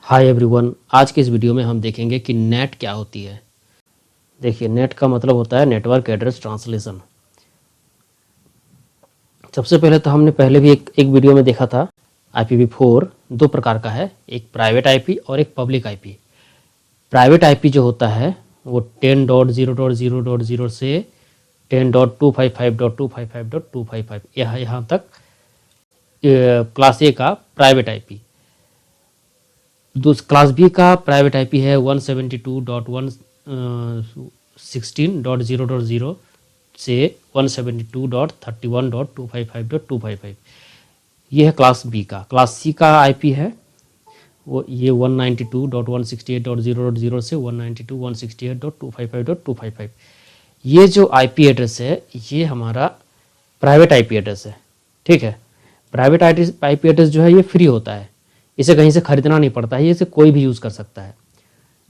Hi everyone, आज के इस वीडियो में हम देखेंगे कि नेट क्या होती है। देखिए, नेट का मतलब होता है नेटवर्क एड्रेस ट्रांसलेशन। सबसे पहले तो हमने पहले भी एक वीडियो में देखा था IPv4 दो प्रकार का है, एक प्राइवेट आईपी और एक पब्लिक आईपी। प्राइवेट आईपी जो होता है वो 10.0.0.0 से 10.255.255.255 यहाँ तक क्लास ए का प्राइवेट आईपी। क्लास बी का प्राइवेट आईपी है 172.116.0.0 से 172.31.255.255। ये है क्लास बी का। क्लास सी का आईपी है वो ये 192.168.0.0 से 192.168.255.255। ये जो आईपी एड्रेस है ये हमारा प्राइवेट आईपी एड्रेस है। ठीक है, प्राइवेट आईपी एड्रेस जो है ये फ्री होता है, इसे कहीं से खरीदना नहीं पड़ता है, इसे कोई भी यूज़ कर सकता है।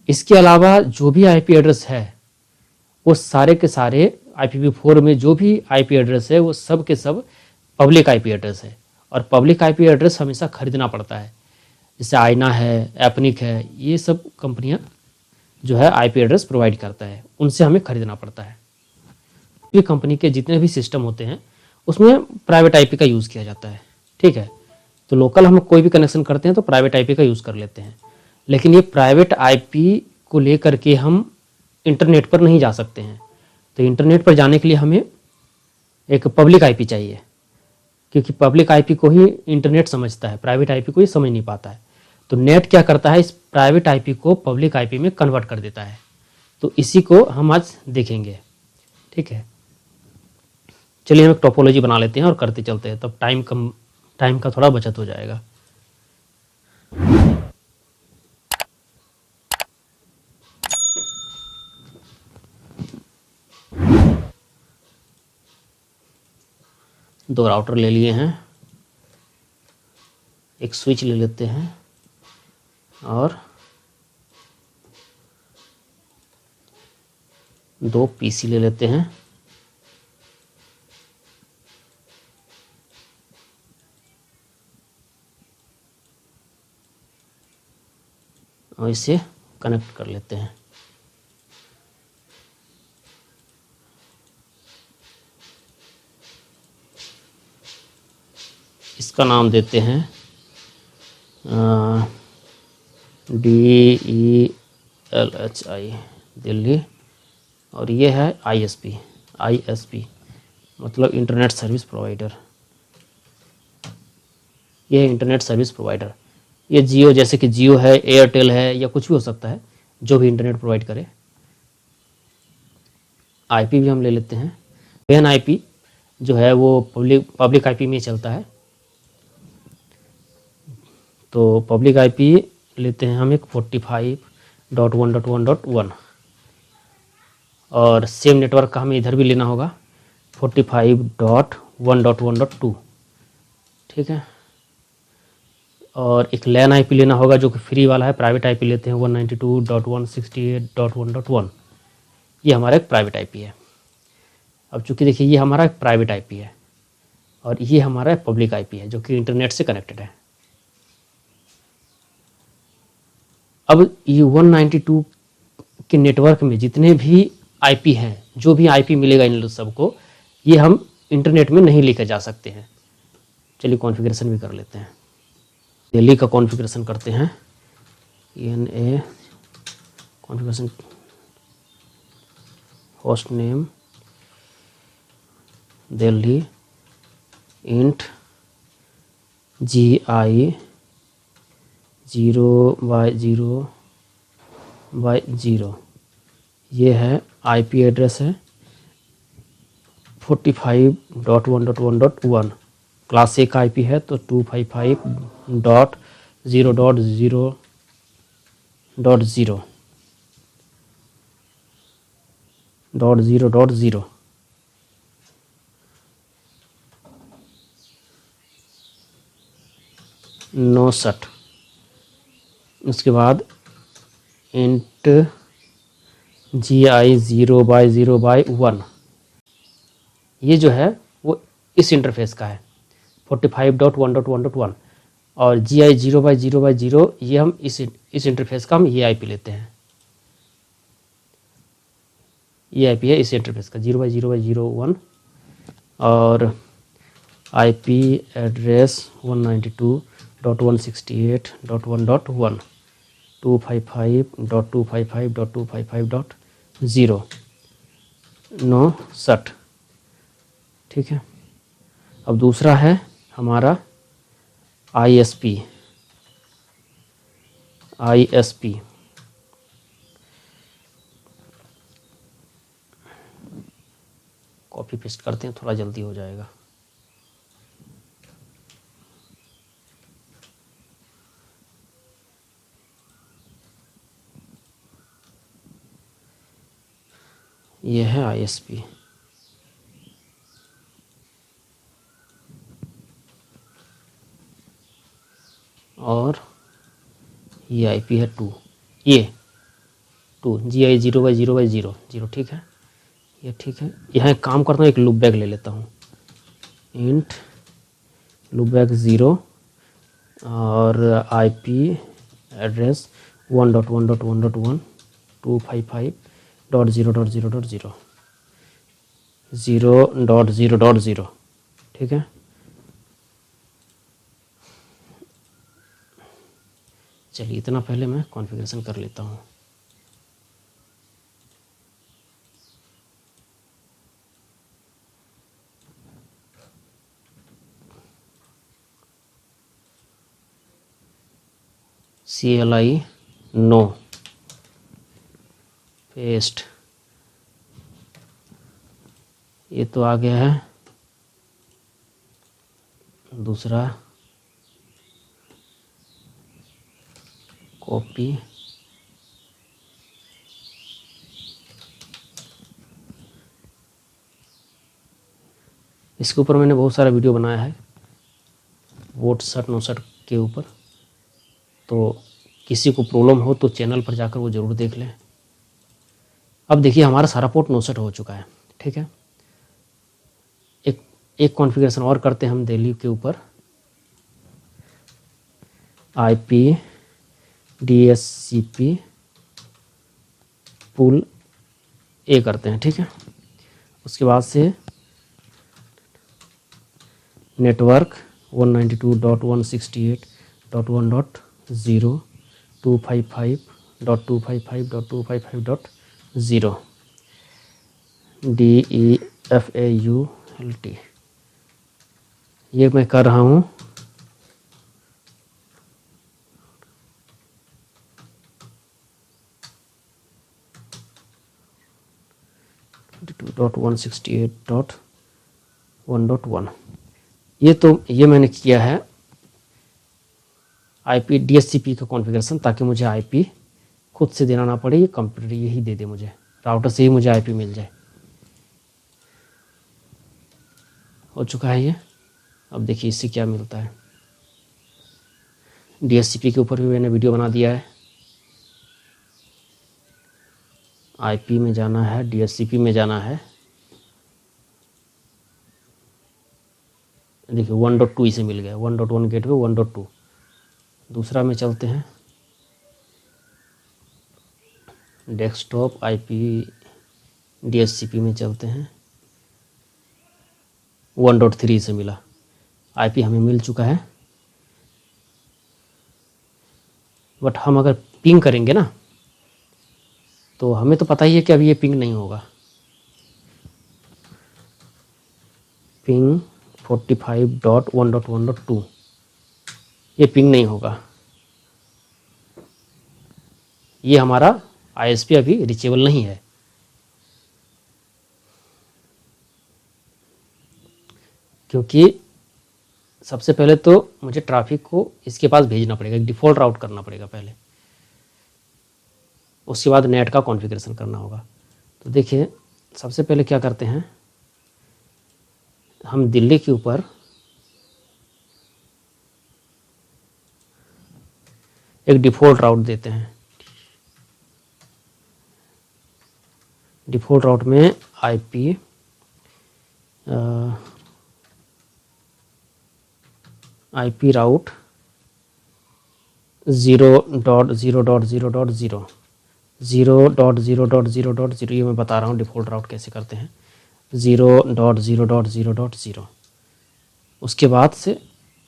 इसके अलावा जो भी आईपी एड्रेस है वो सारे के सारे IPv4 में जो भी आईपी एड्रेस है वो सब के सब पब्लिक आईपी एड्रेस है, और पब्लिक आईपी एड्रेस हमेशा खरीदना पड़ता है। जैसे आइना है, एपनिक है, ये सब कंपनियां जो है आईपी एड्रेस प्रोवाइड करता है, उनसे हमें खरीदना पड़ता है। ये कंपनी के जितने भी सिस्टम होते हैं उसमें प्राइवेट आईपी का यूज़ किया जाता है। ठीक है, तो लोकल हम कोई भी कनेक्शन करते हैं तो प्राइवेट आईपी का यूज़ कर लेते हैं, लेकिन ये प्राइवेट आईपी को लेकर के हम इंटरनेट पर नहीं जा सकते हैं। तो इंटरनेट पर जाने के लिए हमें एक पब्लिक आईपी चाहिए, क्योंकि पब्लिक आईपी को ही इंटरनेट समझता है, प्राइवेट आईपी को ही समझ नहीं पाता है। तो नेट क्या करता है, इस प्राइवेट आईपी को पब्लिक आईपी में कन्वर्ट कर देता है। तो इसी को हम आज देखेंगे। ठीक है, चलिए हम एक टोपोलॉजी बना लेते हैं और करते चलते हैं, तब टाइम का थोड़ा बचत हो जाएगा। दो राउटर ले लिए हैं, एक स्विच ले लेते हैं और दो पीसी ले लेते हैं। और इसे कनेक्ट कर लेते हैं। इसका नाम देते हैं DELHI दिल्ली, और ये है ISP मतलब इंटरनेट सर्विस प्रोवाइडर। ये है इंटरनेट सर्विस प्रोवाइडर। ये जियो, जैसे कि जियो है, एयरटेल है, या कुछ भी हो सकता है जो भी इंटरनेट प्रोवाइड करे। आईपी भी हम ले लेते हैं। WAN आईपी जो है वो पब्लिक आईपी में चलता है। तो पब्लिक आईपी लेते हैं हम एक 45.1.1.1, और सेम नेटवर्क का हमें इधर भी लेना होगा 45.1.1.2। ठीक है, और एक लैन आईपी लेना होगा जो कि फ्री वाला है। प्राइवेट आईपी लेते हैं 192.168.1.1। ये हमारा एक प्राइवेट आईपी है। अब चूंकि देखिए ये हमारा एक प्राइवेट आईपी है और ये हमारा पब्लिक आईपी है जो कि इंटरनेट से कनेक्टेड है। अब ये 192 के नेटवर्क में जितने भी आईपी हैं, जो भी आईपी मिलेगा इन सबको, ये हम इंटरनेट में नहीं लेकर जा सकते हैं। चलिए कॉन्फ़िगरेशन भी कर लेते हैं। दिल्ली का कॉन्फ़िगरेशन करते हैं। ENA configuration, host name Delhi, int GI 0/0/0। ये है आईपी एड्रेस है 45.1.1.1। क्लास ए का आईपी है तो 255.0.0.0.0.0। नो सट। उसके बाद इंट GI 0/0/1। ये जो है वो इस इंटरफेस का है 45.1.1.1। और GI 0/0/0 ये हम इस इंटरफेस का हम ये IP लेते हैं, ये IP है इस इंटरफेस का 0/0/0 1, और IP एड्रेस 192.168.1.1 255.255.255.0 नो सट। ठीक है, अब दूसरा है हमारा ISP। कॉपी पेस्ट करते हैं, थोड़ा जल्दी हो जाएगा। ये है ISP, और ये IP है 2, ये 2 GI 0/0/0 ठीक है, ये ठीक है। यहाँ एक काम करता हूँ, एक लूप बैग ले लेता हूँ, इंट लूप बैग 0 और IP एड्रेस 1.1.1.1 255.0.0.0 0.0.0 ठीक है। चलिए इतना पहले मैं कॉन्फ़िगरेशन कर लेता हूँ। CLI नो पेस्ट, ये तो आ गया है। दूसरा कॉपी, इसके ऊपर मैंने बहुत सारा वीडियो बनाया है वोट सट नो सट के ऊपर, तो किसी को प्रॉब्लम हो तो चैनल पर जाकर वो ज़रूर देख लें। अब देखिए हमारा सारा पोर्ट नो सट हो चुका है। ठीक है, एक कॉन्फ़िगरेशन और करते हैं हम दिल्ली के ऊपर, IP DSCP पुल A करते हैं। ठीक है, उसके बाद से नेटवर्क 192.168.1.0 255.255.255.0 DEFAULT, ये मैं कर रहा हूँ। .168.1.1 ये मैंने किया है IP DSCP का कॉन्फ़िगरेशन, ताकि मुझे IP खुद से देना ना पड़े, ये कंप्यूटर यही दे दे, मुझे राउटर से ही मुझे IP मिल जाए। हो चुका है ये। अब देखिए इससे क्या मिलता है। DSCP के ऊपर भी मैंने वीडियो बना दिया है। IP में जाना है, DSCP में जाना है। देखिए 1.2 इसे मिल गया, 1.1 गेटवे 1.2। दूसरा में चलते हैं, डेस्कटॉप IP DSCP में चलते हैं, 1.3 से मिला। IP हमें मिल चुका है, बट हम अगर पिंग करेंगे ना, तो हमें तो पता ही है कि अभी ये पिंग नहीं होगा। पिंग 45.1.1.2 ये पिंग नहीं होगा, ये हमारा ISP अभी रीचेबल नहीं है। क्योंकि सबसे पहले तो मुझे ट्रैफिक को इसके पास भेजना पड़ेगा, एक डिफ़ॉल्ट राउट करना पड़ेगा पहले, उसके बाद नेट का कॉन्फ़िगरेशन करना होगा। तो देखिए सबसे पहले क्या करते हैं, हम दिल्ली के ऊपर एक डिफ़ॉल्ट राउट देते हैं। डिफ़ॉल्ट राउट में IP राउट 0.0.0.0 0.0.0.0 ये मैं बता रहा हूँ डिफ़ॉल्ट राउट कैसे करते हैं। 0.0.0.0 उसके बाद से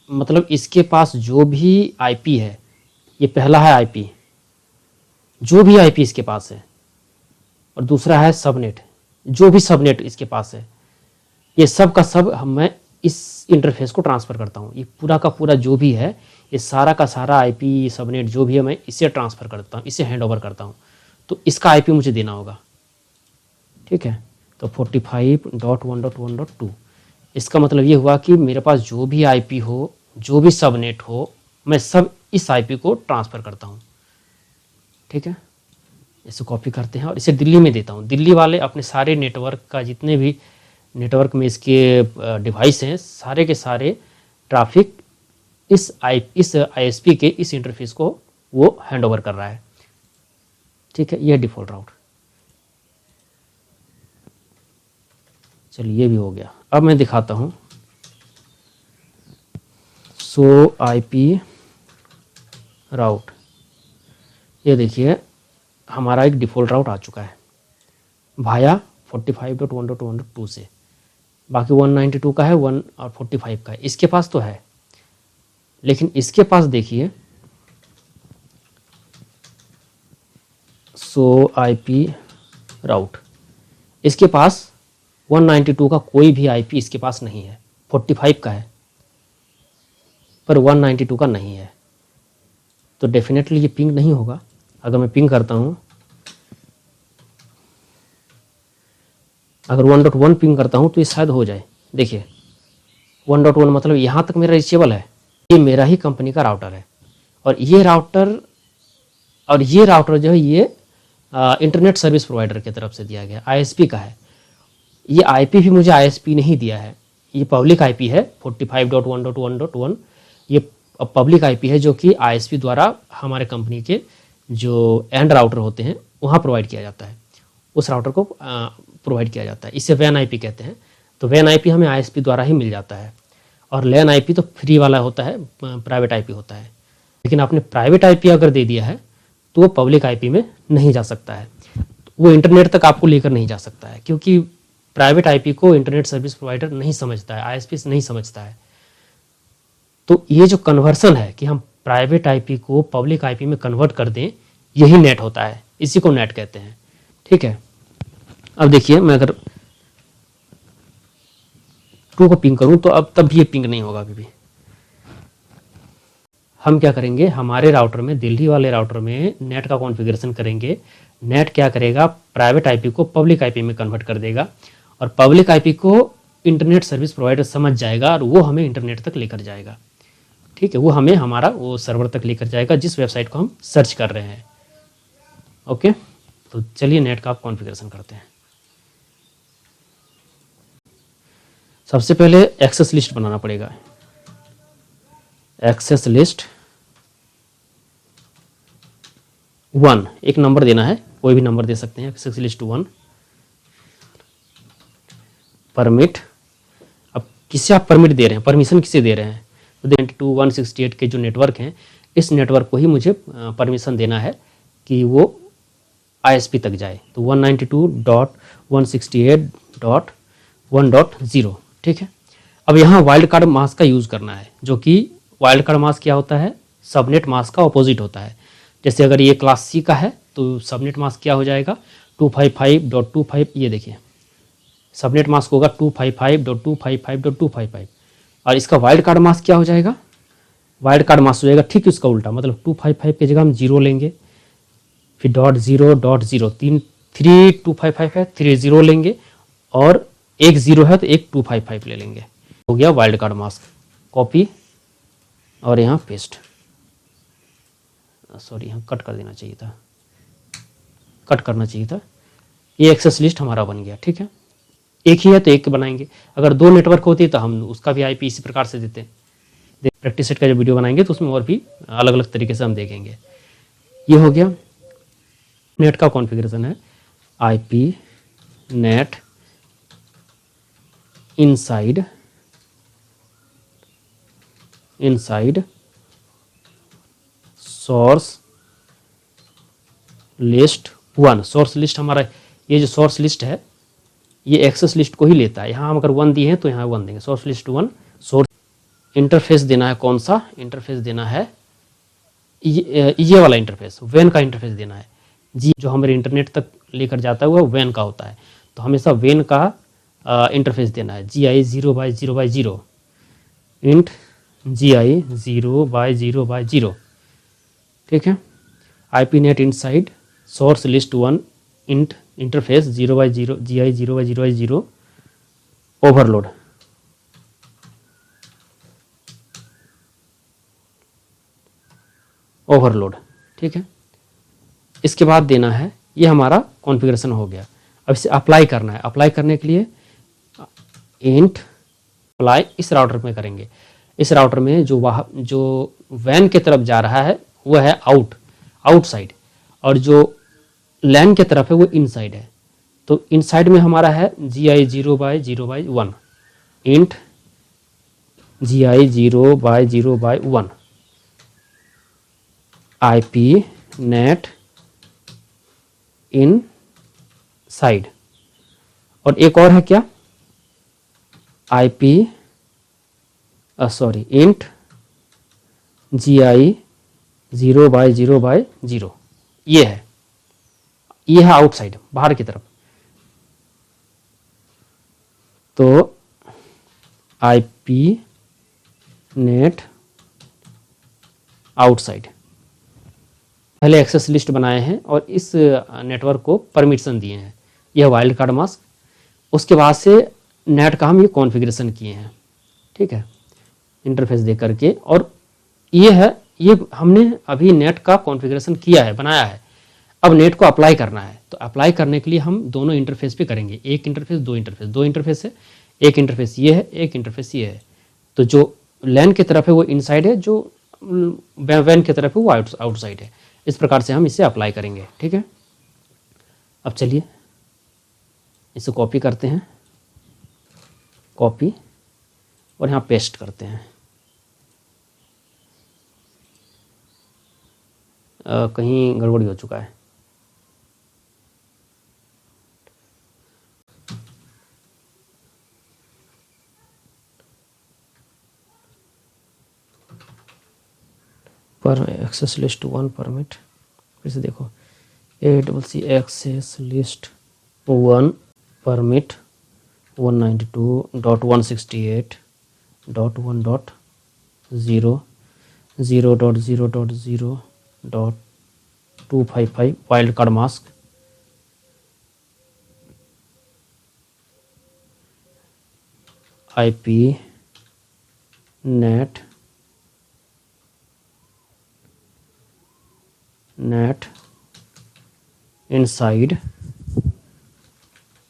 मतलब इसके पास जो भी आईपी है, ये पहला है आईपी, जो भी आईपी इसके पास है, और दूसरा है सबनेट, जो भी सबनेट इसके पास है, ये सब का सब मैं इस इंटरफेस को ट्रांसफ़र करता हूँ। ये पूरा का पूरा जो भी है, ये सारा का सारा आईपी सबनेट जो भी है, मैं इसे ट्रांसफ़र करता हूँ, इसे हैंड ओवर करता हूँ। तो इसका आईपी मुझे देना होगा, ठीक है। तो 45.1.1.2 इसका मतलब ये हुआ कि मेरे पास जो भी आईपी हो, जो भी सबनेट हो, मैं सब इस आईपी को ट्रांसफ़र करता हूँ, ठीक है। इसे कॉपी करते हैं और इसे दिल्ली में देता हूँ। दिल्ली वाले अपने सारे नेटवर्क का, जितने भी नेटवर्क में इसके डिवाइस हैं, सारे के सारे ट्रैफिक इस आईएसपी के इस इंटरफेस को वो हैंड ओवर कर रहा है, ठीक है। यह डिफ़ॉल्ट राउट। चलिए ये भी हो गया। अब मैं दिखाता हूँ शो आईपी राउट। ये देखिए हमारा एक डिफ़ॉल्ट राउट आ चुका है भाया 45.1.1.2 से। बाकी 192 का है, 1 और 45 का है, इसके पास तो है। लेकिन इसके पास देखिए शो आईपी राउट, इसके पास 192 का कोई भी आईपी इसके पास नहीं है। 45 का है पर 192 का नहीं है, तो डेफिनेटली ये पिंग नहीं होगा। अगर मैं पिंग करता हूँ, अगर 1.1 पिंग करता हूँ तो ये शायद हो जाए। देखिए 1.1 मतलब यहाँ तक मेरा रीचेबल है, ये मेरा ही कंपनी का राउटर है। और ये राउटर जो है ये इंटरनेट सर्विस प्रोवाइडर की तरफ से दिया गया, आईएसपी का है। ये आईपी भी मुझे आईएसपी ने ही दिया है, ये पब्लिक आईपी है 45.1.1.1। ये पब्लिक आईपी है जो कि आईएसपी द्वारा हमारे कंपनी के जो एंड राउटर होते हैं वहाँ प्रोवाइड किया जाता है, उस राउटर को प्रोवाइड किया जाता है। इसे वैन आईपी कहते हैं। तो वैन आईपी हमें आईएसपी द्वारा ही मिल जाता है, और लैन आईपी तो फ्री वाला होता है, प्राइवेट आईपी होता है। लेकिन आपने प्राइवेट आईपी अगर दे दिया है तो वो पब्लिक आईपी में नहीं जा सकता है, वो इंटरनेट तक आपको लेकर नहीं जा सकता है, क्योंकि प्राइवेट आईपी को इंटरनेट सर्विस प्रोवाइडर नहीं समझता है, आईएसपी नहीं समझता है। तो ये जो कन्वर्सन है कि हम प्राइवेट आईपी को पब्लिक आईपी में कन्वर्ट कर दें, यही नेट होता है, इसी को नेट कहते हैं, ठीक है। अब देखिए मैं अगर 2 को पिंग करूं तो अब तब भी ये पिंग नहीं होगा अभी भी। हम क्या करेंगे, हमारे राउटर में, दिल्ली वाले राउटर में नेट का कॉन्फ़िगरेशन करेंगे। नेट क्या करेगा, प्राइवेट आईपी को पब्लिक आईपी में कन्वर्ट कर देगा, और पब्लिक आईपी को इंटरनेट सर्विस प्रोवाइडर समझ जाएगा और वो हमें इंटरनेट तक लेकर जाएगा, ठीक है। वो हमें हमारा वो सर्वर तक लेकर जाएगा जिस वेबसाइट को हम सर्च कर रहे हैं, ओके। तो चलिए नेट का आप कॉन्फ़िगरेशन करते हैं। सबसे पहले एक्सेस लिस्ट बनाना पड़ेगा। एक्सेस लिस्ट 1 एक नंबर देना है, कोई भी नंबर दे सकते हैं। Access list 1 permit. अब किसे आप परमिट दे रहे हैं, परमिशन किसे दे रहे हैं, तो 192.168 के जो नेटवर्क हैं, इस नेटवर्क को ही मुझे परमिशन देना है कि वो आईएसपी तक जाए। तो 192.168.1.0, ठीक है। अब यहाँ वाइल्ड कार्ड मास्क का यूज़ करना है, जो कि वाइल्ड कार्ड मास्क क्या होता है, सबनेट मास्क का अपोजिट होता है। जैसे अगर ये क्लास सी का है तो सबनेट मास्क क्या हो जाएगा, 255.25। ये देखिए सबनेट मास्क होगा 255.255.255, और इसका वाइल्ड कार्ड मास्क क्या हो जाएगा, वाइल्ड कार्ड मास्क हो जाएगा ठीक इसका उल्टा, मतलब 255 की जगह हम 0 लेंगे, फिर .0.0 3 255 है, 3 0 लेंगे, और एक 0 है तो एक 255 ले लेंगे। हो गया वाइल्ड कार्ड मास्क। कॉपी और यहाँ पेस्ट, सॉरी यहाँ कट कर देना चाहिए था, कट करना चाहिए था। ये एक्सेस लिस्ट हमारा बन गया, ठीक है। एक ही है तो एक बनाएंगे, अगर 2 नेटवर्क होती तो हम उसका भी आईपी इसी प्रकार से देते। प्रैक्टिस सेट का जब वीडियो बनाएंगे तो उसमें और भी अलग अलग तरीके से हम देखेंगे। ये हो गया नेट का कॉन्फ़िगरेशन है, IP net inside source list 1। Source list हमारा ये जो सोर्स लिस्ट है ये एक्सेस लिस्ट को ही लेता है। यहाँ हम अगर 1 दिए हैं तो यहाँ 1 देंगे, सोर्स लिस्ट 1। सोर्स इंटरफेस देना है, कौन सा इंटरफेस देना है, ये वाला इंटरफेस, वैन का इंटरफेस देना है। जी जो हमारे इंटरनेट तक लेकर जाता है वो वैन का होता है, तो हमेशा वैन का इंटरफेस देना है। GI 0/0/0 इंट GI 0/0/0, ठीक है। IP net inside source list 1 int interface 0/0 GI 0/0/0 overload. Overload, ठीक है। इसके बाद देना है, ये हमारा कॉन्फ़िगरेशन हो गया। अब इसे अप्लाई करना है। अप्लाई करने के लिए इंट अप्लाई इस राउटर में करेंगे। इस राउटर में जो वैन की तरफ जा रहा है वो है आउटसाइड, और जो लैन की तरफ है वो इनसाइड है। तो इनसाइड में हमारा है GI 0/0/1 int GI 0/0/1 IP nat inside. और एक और है क्या, IP इंट GI 0/0/0 ये है आउटसाइड, बाहर की तरफ। तो IP नेट आउटसाइड, पहले एक्सेस लिस्ट बनाए हैं और इस नेटवर्क को परमिशन दिए हैं, यह वाइल्ड कार्ड मास्क। उसके बाद से नेट का हम ये कॉन्फ़िगरेशन किए हैं, ठीक है, इंटरफेस दे करके। और ये हमने अभी नेट का कॉन्फ़िगरेशन किया है, बनाया है। अब नेट को अप्लाई करना है, तो अप्लाई करने के लिए हम दोनों इंटरफेस पे करेंगे। एक इंटरफेस, दो इंटरफेस है। एक इंटरफेस ये है, एक इंटरफेस ये है। तो जो लैन की तरफ है वो इनसाइड है, जो वैन की तरफ है वो आउटसाइड है। इस प्रकार से हम इसे अप्लाई करेंगे, ठीक है। अब चलिए इसे कॉपी करते हैं, कॉपी, और यहाँ पेस्ट करते हैं। कहीं गड़बड़ी हो चुका है। पर एक्सेस लिस्ट 1 परमिट, फिर से देखो, ACC access list 1 permit 192.168.1.0 0.0.0.255 wildcard mask. IP net inside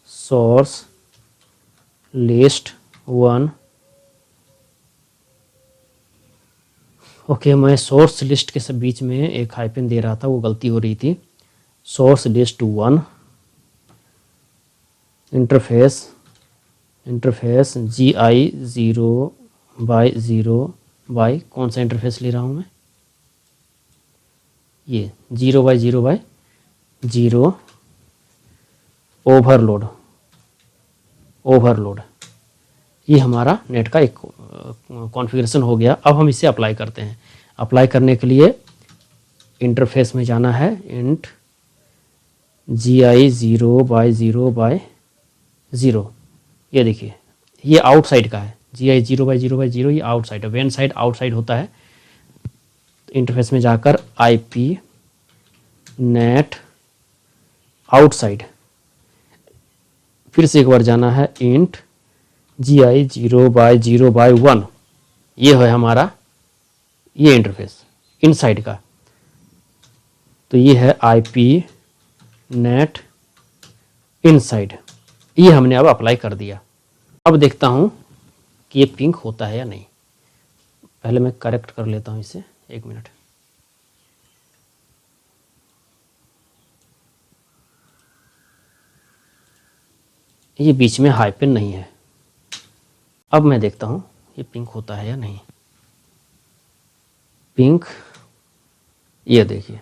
source list 1। Okay, मैं सोर्स लिस्ट के सब बीच में एक हाइफन दे रहा था, वो गलती हो रही थी। सोर्स लिस्ट 1 इंटरफेस GI 0/0/, कौन सा इंटरफेस ले रहा हूँ मैं, ये 0/0/0 ओवरलोड। ये हमारा नेट का एक कॉन्फ़िगरेशन हो गया। अब हम इसे अप्लाई करते हैं। अप्लाई करने के लिए इंटरफेस में जाना है, इंट GI 0/0/0। ये देखिए, ये आउटसाइड का है, GI 0/0/0 ये आउटसाइड है, वैन साइड आउटसाइड होता है। इंटरफेस में जाकर IP नेट आउटसाइड, फिर से एक बार जाना है, इंट GI 0/0/1। ये है हमारा ये इंटरफेस इनसाइड का। तो ये है IP नेट इनसाइड, ये हमने अब अप्लाई कर दिया। अब देखता हूँ कि ये पिंक होता है या नहीं। पहले मैं करेक्ट कर लेता हूँ इसे, 1 मिनट। ये बीच में हाइफन नहीं है। अब मैं देखता हूँ ये पिंक होता है या नहीं। पिंक ये देखिए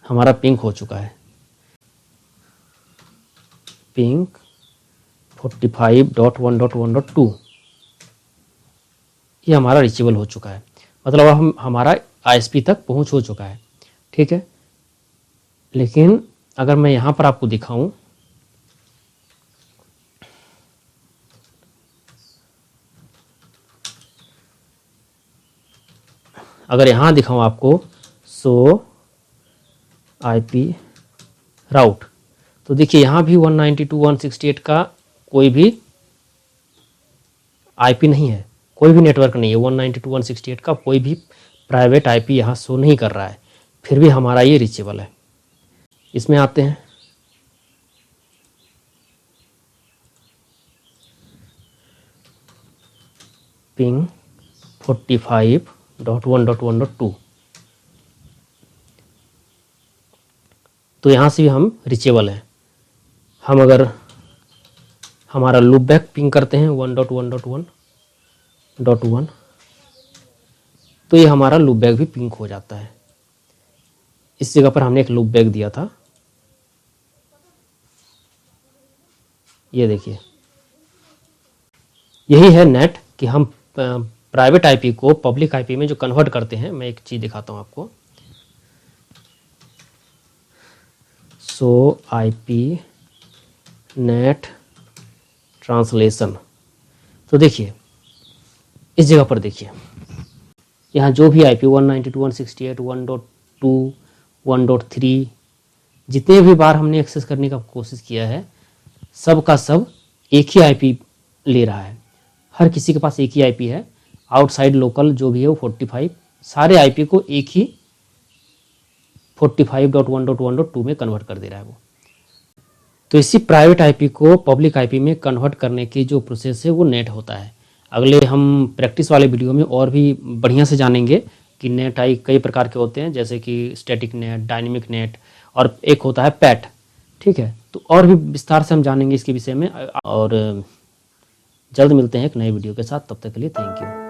हमारा पिंक हो चुका है, पिंक 45.1.1.2 ये हमारा रीचेबल हो चुका है। मतलब अब हमारा आईएसपी तक पहुंच हो चुका है, ठीक है। लेकिन अगर मैं यहाँ पर आपको दिखाऊं, अगर यहाँ दिखाऊं आपको सो आईपी राउट, तो देखिए यहाँ भी 192.168 का कोई भी आईपी नहीं है, कोई भी नेटवर्क नहीं है। 192.168 का कोई भी प्राइवेट आईपी यहाँ शो नहीं कर रहा है, फिर भी हमारा ये रीचेबल है। इसमें आते हैं, पिंग 45.1.1.2, तो यहाँ से भी हम रीचेबल हैं। हम अगर हमारा लूप बैक पिंग करते हैं 1.1.1.1, तो ये हमारा लूप बैक भी पिंग हो जाता है। इस जगह पर हमने एक लूप बैक दिया था, ये देखिए यही है नेट कि हम प्राइवेट आईपी को पब्लिक आईपी में जो कन्वर्ट करते हैं। मैं एक चीज़ दिखाता हूँ आपको, सो आईपी नेट ट्रांसलेशन। तो देखिए इस जगह पर देखिए यहाँ जो भी आईपी 192.168, 1.2, 1.3 जितने भी बार हमने एक्सेस करने का कोशिश किया है, सब का सब एक ही आईपी ले रहा है। हर किसी के पास एक ही आईपी है, आउटसाइड लोकल जो भी है वो 45, सारे आईपी को एक ही 45.1.1.2 में कन्वर्ट कर दे रहा है वो। तो इसी प्राइवेट आईपी को पब्लिक आईपी में कन्वर्ट करने की जो प्रोसेस है वो नेट होता है। अगले हम प्रैक्टिस वाले वीडियो में और भी बढ़िया से जानेंगे कि नेट आई कई प्रकार के होते हैं, जैसे कि स्टैटिक नेट, डायनेमिक नेट और एक होता है पैट, ठीक है। तो और भी विस्तार से हम जानेंगे इसके विषय में, और जल्द मिलते हैं एक नए वीडियो के साथ। तब तक के लिए थैंक यू।